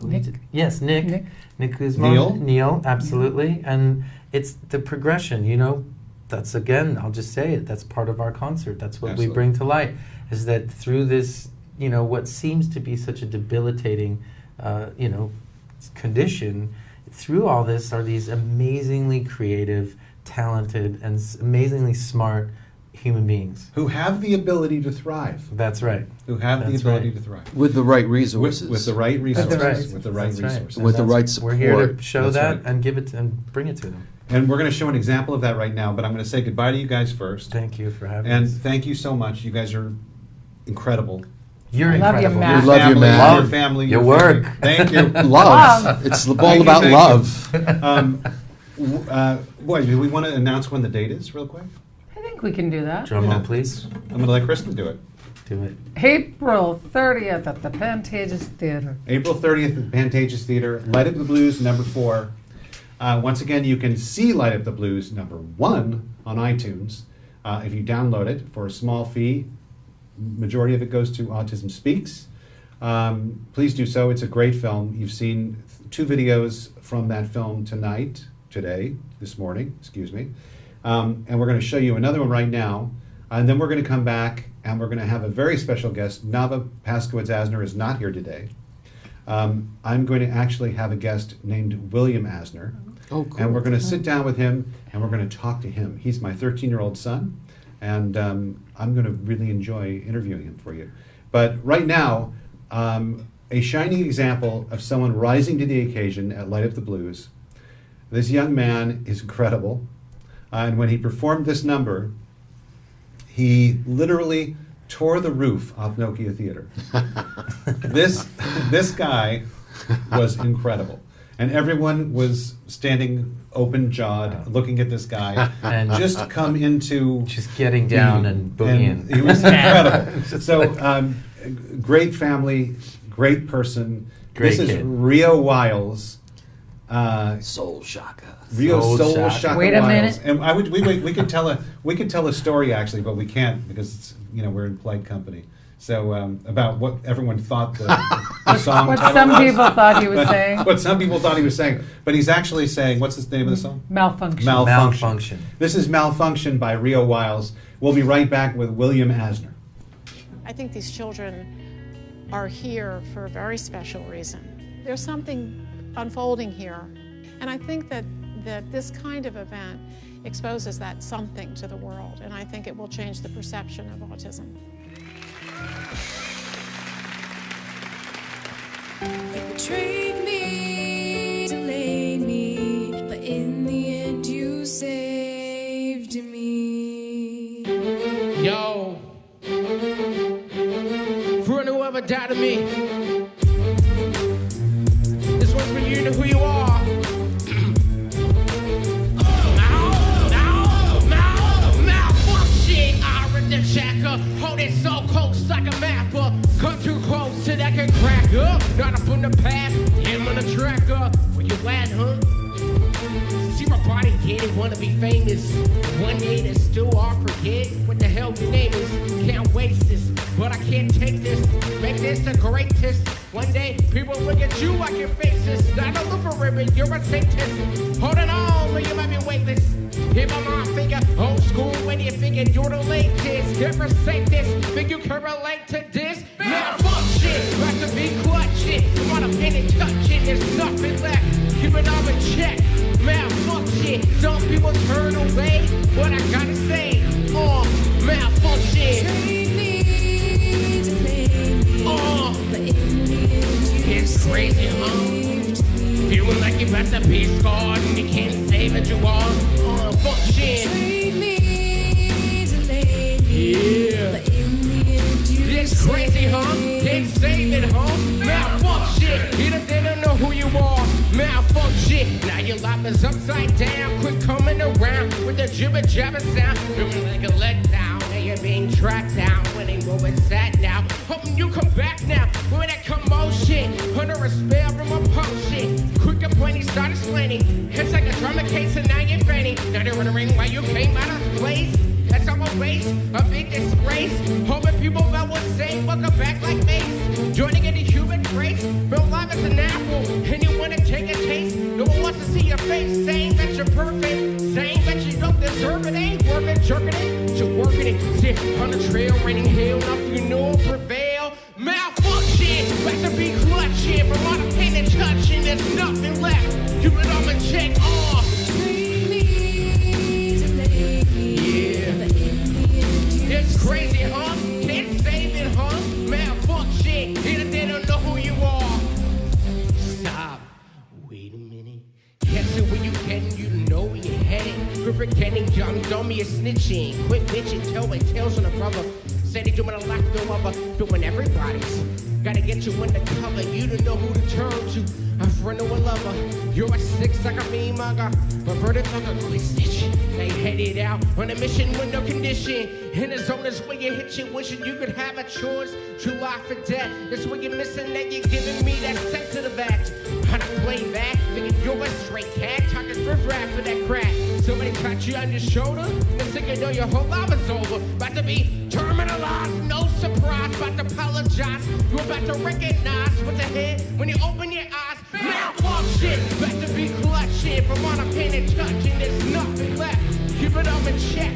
Nick. Yes, Nick Neil. Neil, absolutely. And it's the progression, you know. That's, again, I'll just say it, that's part of our concert. That's what Absolutely. we bring to light, is that through this, you know, what seems to be such a debilitating, you know, condition, through all this are these amazingly creative, talented, and amazingly smart human beings. Who have the ability to thrive. That's right. Who have the That's ability right. to thrive. With the right resources. With the right resources. That's right. With the right That's right. resources. With the And right that's- We're here to support. show That's that right. and give it and bring it to them. And we're going to show an example of that right now, but I'm going to say goodbye to you guys first. Thank you for having And us. thank you so much. You guys are incredible. You're I love you, incredible. Matt. We love you, Matt. Your family. Your family. work. Thank you. Love. Love. It's all Thank you, about thank you. love. Boy, do we want to announce when the date is real quick? I think we can do that. Drum roll, please. I'm going to let Kristen do it. Do it. April 30th at the Pantages Theatre. April 30th at Pantages Theatre, Light Up the Blues, number 4. Once again, you can see Light Up the Blues, number 1, on iTunes. If you download it for a small fee, majority of it goes to Autism Speaks. Please do so. It's a great film. You've seen 2 videos from that film this morning, excuse me. And we're going to show you another one right now. And then we're going to come back and we're going to have a very special guest. Nava Paskowitz Asner is not here today. I'm going to actually have a guest named William Asner. Oh, cool. And we're going to sit down with him and we're going to talk to him. He's my 13-year-old son, and I'm going to really enjoy interviewing him for you. But right now, a shining example of someone rising to the occasion at Light Up the Blues. This young man is incredible. And when he performed this number, he literally tore the roof off Nokia Theater. This guy was incredible. And everyone was standing open-jawed, looking at this guy, And just come into... Just getting down and boogieing. He was incredible. So, great family, great person. Great This is kid. Rio Wiles. Soul Shaka. Rio Soul Soul Shaka. Shaka Wait a Wiles. minute. And we could tell a story actually, but we can't because it's, we're in polite company. So about what everyone thought the song What title some was. people thought he was saying. What some people thought he was saying, but he's actually saying, what's the name of the song? Malfunction. Malfunction. This is Malfunction by Rio Wiles. We'll be right back with William Asner. I think these children are here for a very special reason. There's something unfolding here, and I think that this kind of event exposes that something to the world, and I think it will change the perception of autism. You betrayed me, delayed me, but in the end you saved me. Yo, for whoever died of me, this one's for you, know who you are. Malfunction, I rip the checker, hold it so close like a mapper. Come too close till I can crack up. Not up on the path, him on the tracker. Where you at, huh? See my body kid, wanna be famous. One day to still all forget what the hell your name is. Can't waste this, but I can't take this. Make this the greatest. One day people look at you like your faces. Not a look for ribbon, you're a Satanist. Holding on, but you might be weightless. Hit my mind finger, old school when you figure you're the latest. Never say this, think you can relate to this. Malfunction, like to be clutching. You wanna pin and touch it, there's nothing left. Keep it all in check. Malfunction, some people turn away. What I gotta say, malfunction. It's crazy, huh? Feeling like you're about to be scarred and you can't save it, you are function. Yeah. It's crazy, huh? Can't save it, huh? Malfunction. shit. Either they don't know who you are. Malfunction. Now your life is upside down. Quit coming around with the jibber jabber sound. Feeling like a letdown. Now you're being tracked down. When they know it's at now. Hoping you come back now. With that commotion. Under a spell from a potion. Quick and plain, start explaining. It's like a drama case and now you're fainting. Now they're wondering why you came out of place. That's our base, a big disgrace. Hoping people about would say, welcome back like mace. Joining in the human race, feel life as an apple, and you wanna take a taste. No one wants to see your face, saying that you're perfect, saying that you don't deserve it, ain't worth it, jerking it, you're working it. Sit on the trail, raining hail, nothing you know prevail. Malfunction, back to be clutching, from all the pain and touching, there's nothing left. You it all and check off. It's crazy, huh? Can't save it, huh? Malfunction. Either they don't know who you are. Stop. Wait a minute. Guess it when you can, you know where you're headed. Quit pretending young dummy is snitching. Quit bitching, telling tales on a brother. Say they doing a lot, no other. Doing everybody's. Gotta get you undercover. You don't know who to turn to. A friend or a lover. You're a six like a mean mugger. Reverted like a quick stitch. They headed out on a mission with no condition. In the zone is where you hit you, wishing you could have a choice. True life or death. That's what you're missing, that you're giving me that sensitive act. How to play back, thinking you're a straight cat. Talking for rap for that crack. Somebody touch you on your shoulder. Next thing you know, your whole life is over. About to be terminalized, no surprise. About to apologize. You're about to recognize what's ahead when you open your eyes. Malfunction, about to be clutching. From all the pain and touching, there's nothing left. Keep it up in check.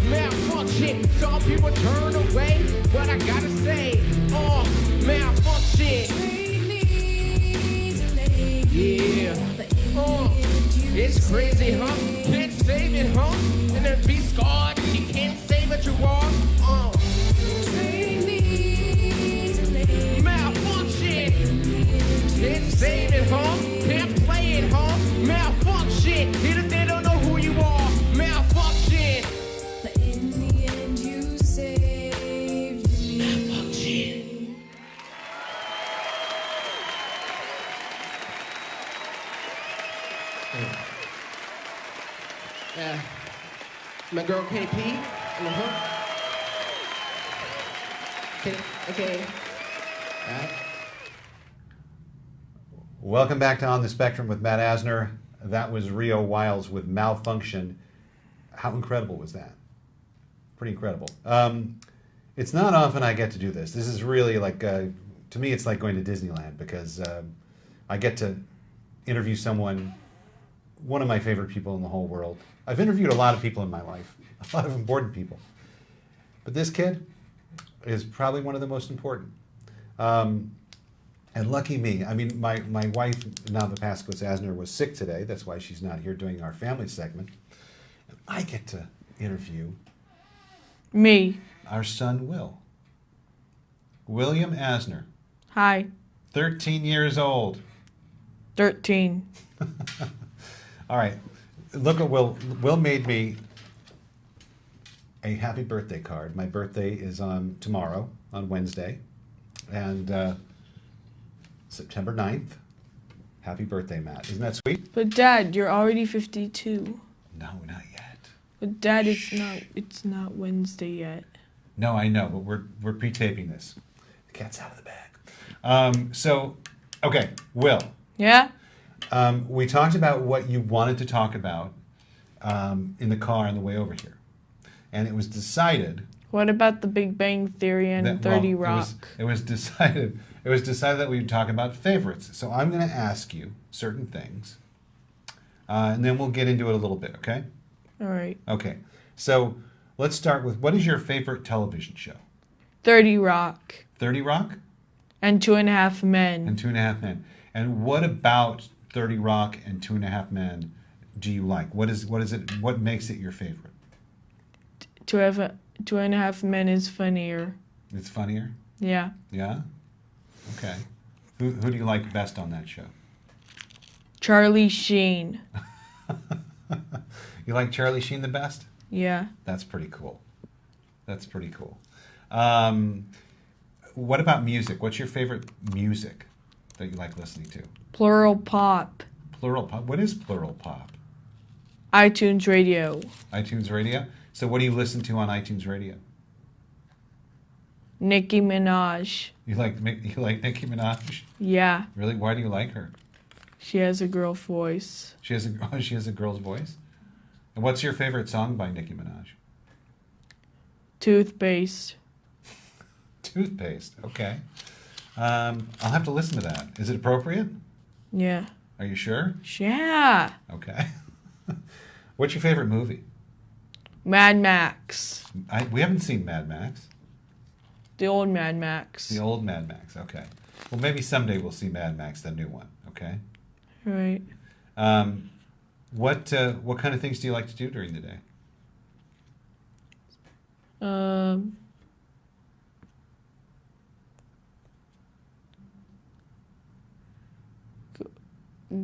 Malfunction, some people turn away. What I gotta say, malfunction. Yeah, it's crazy, huh? Can't save it, huh? And then be scarred, you can't save it, you are. Malfunction. Can't save it, huh? Can't play it, huh? Malfunction. Either they don't know who you are. Malfunction. But in the end, you saved me. Malfunction. Yeah. My girl KP in the hook. Okay. All right. Welcome back to On the Spectrum with Matt Asner. That was Rio Wiles with Malfunction. How incredible was that? Pretty incredible. It's not often I get to do this. This is really like, to me, it's like going to Disneyland because I get to interview someone, one of my favorite people in the whole world. I've interviewed a lot of people in my life, a lot of important people. But this kid is probably one of the most important. And lucky me, I mean, my wife, Nava Pascos Asner, was sick today. That's why she's not here doing our family segment. And I get to interview me, our son, William Asner. Hi. 13 years old. 13. All right. Look at Will. Will made me a happy birthday card. My birthday is on tomorrow, on Wednesday. And September 9th. Happy birthday, Matt. Isn't that sweet? But Dad, you're already 52. No, not yet. But Dad, it's not Wednesday yet. No, I know, but we're pre-taping this. The cat's out of the bag. Okay, Will. Yeah? We talked about what you wanted to talk about in the car on the way over here. And it was decided... What about the Big Bang Theory and 30 Rock? It was decided that we would talk about favorites. So I'm going to ask you certain things, and then we'll get into it a little bit, okay? All right. Okay. So let's start with, what is your favorite television show? 30 Rock. 30 Rock? And 2.5 Men. And 2.5 Men. And what about 30 Rock and 2.5 Men do you like? What makes it your favorite? 2.5 Men is funnier. It's funnier? Yeah. Yeah? Okay. Who do you like best on that show? Charlie Sheen. You like Charlie Sheen the best? Yeah. That's pretty cool. That's pretty cool. What about music? What's your favorite music? that you like listening to? Plural Pop. Plural pop. What is plural pop? iTunes Radio. iTunes Radio. So what do you listen to on iTunes Radio? Nicki Minaj. You like Nicki Minaj? Yeah. Really? Why do you like her? She has a girl voice. She has a girl's voice. And what's your favorite song by Nicki Minaj? Toothpaste. Toothpaste. Okay. I'll have to listen to that. Is it appropriate? Yeah. Are you sure? Yeah. Okay. What's your favorite movie? Mad Max. We haven't seen Mad Max. The old Mad Max. The old Mad Max. Okay. Well, maybe someday we'll see Mad Max, the new one. Okay. Right. What kind of things do you like to do during the day?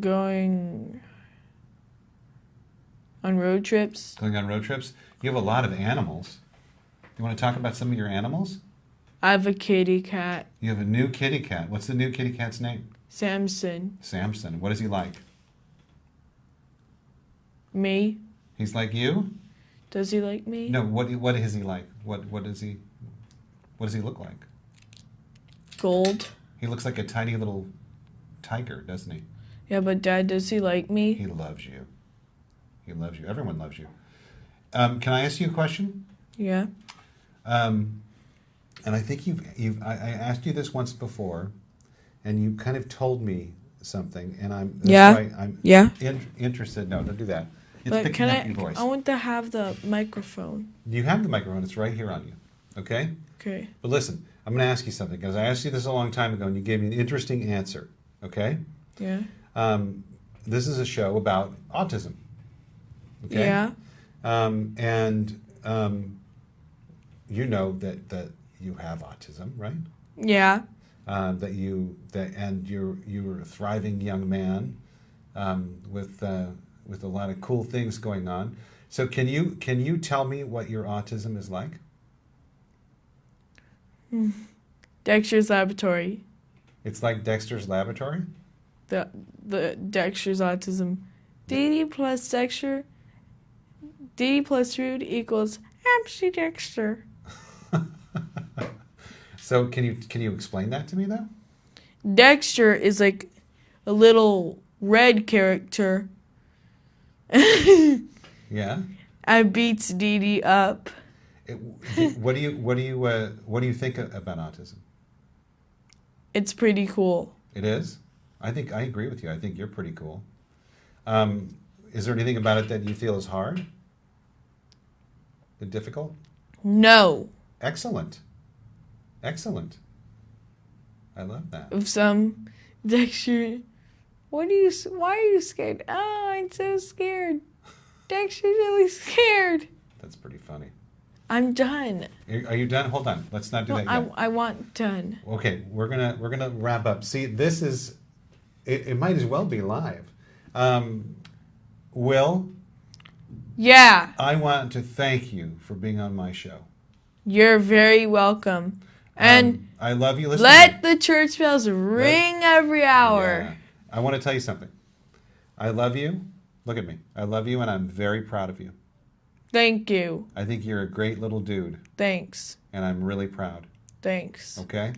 Going on road trips. Going on road trips? You have a lot of animals. You want to talk about some of your animals? I have a kitty cat. You have a new kitty cat. What's the new kitty cat's name? Samson. Samson. What is he like? Me. He's like you? Does he like me? No, what is he like? What does he look like? Gold. He looks like a tiny little tiger, doesn't he? Yeah, but Dad, does he like me? He loves you. He loves you. Everyone loves you. Can I ask you a question? Yeah. And I think I asked you this once before, and you kind of told me something, and I'm interested. No, don't do that. It's but picking up your voice. I want to have the microphone. You have the microphone. It's right here on you. Okay? Okay. But listen, I'm going to ask you something, because I asked you this a long time ago, and you gave me an interesting answer. Okay? Yeah. This is a show about autism. Okay? Yeah. You know that you have autism, right? Yeah. You're a thriving young man with a lot of cool things going on. So can you tell me what your autism is like? Dexter's Laboratory. It's like Dexter's Laboratory? The Dexter's autism. DD plus Dexter. DD plus Rude equals MC Dexter. So can you explain that to me though? Dexter is like a little red character. Yeah. And beats DD up. What do you think about autism? It's pretty cool. It is? I agree with you. I think you're pretty cool. Is there anything about it that you feel is hard? Difficult? No. Excellent. Excellent. I love that. Of some Dexter, why are you scared? Oh, I'm so scared. Dexter's really scared. That's pretty funny. I'm done. Are you done? Hold on. Let's not do that yet. I want done. Okay, we're gonna wrap up. See, this is it might as well be live. Will? Yeah. I want to thank you for being on my show. You're very welcome. And I love you. Listen, let the church bells ring every hour. Yeah. I want to tell you something. I love you. Look at me. I love you, and I'm very proud of you. Thank you. I think you're a great little dude. Thanks. And I'm really proud. Thanks. Okay?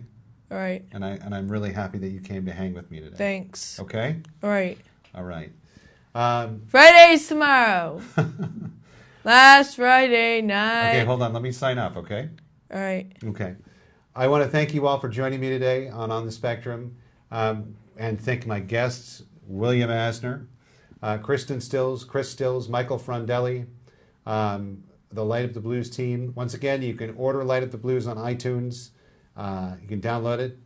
All right. And I'm really happy that you came to hang with me today. Thanks. Okay? All right. All right. Friday's tomorrow. Last Friday night. Okay, hold on. Let me sign up, okay? All right. Okay. I want to thank you all for joining me today on the Spectrum, and thank my guests, William Asner, Kristen Stills, Chris Stills, Michael Frondelli, the Light Up the Blues team. Once again, you can order Light Up the Blues on iTunes. You can download it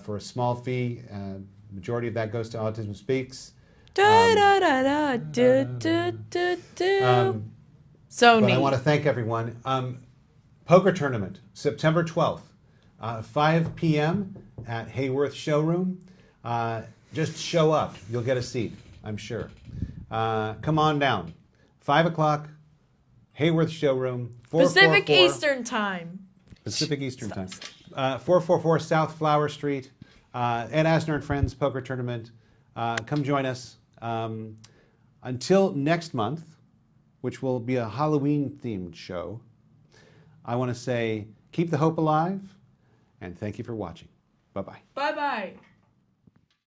for a small fee. Majority of that goes to Autism Speaks. Sony. But I want to thank everyone. Poker tournament, September 12th, 5 p.m. at Hayworth Showroom. Just show up. You'll get a seat, I'm sure. Come on down. 5 o'clock, Hayworth Showroom. Pacific Eastern Time. Pacific Eastern Time. 444 South Flower Street. Ed Asner and Friends Poker Tournament. Come join us. Until next month, which will be a Halloween-themed show, I want to say keep the hope alive, and thank you for watching. Bye-bye. Bye-bye.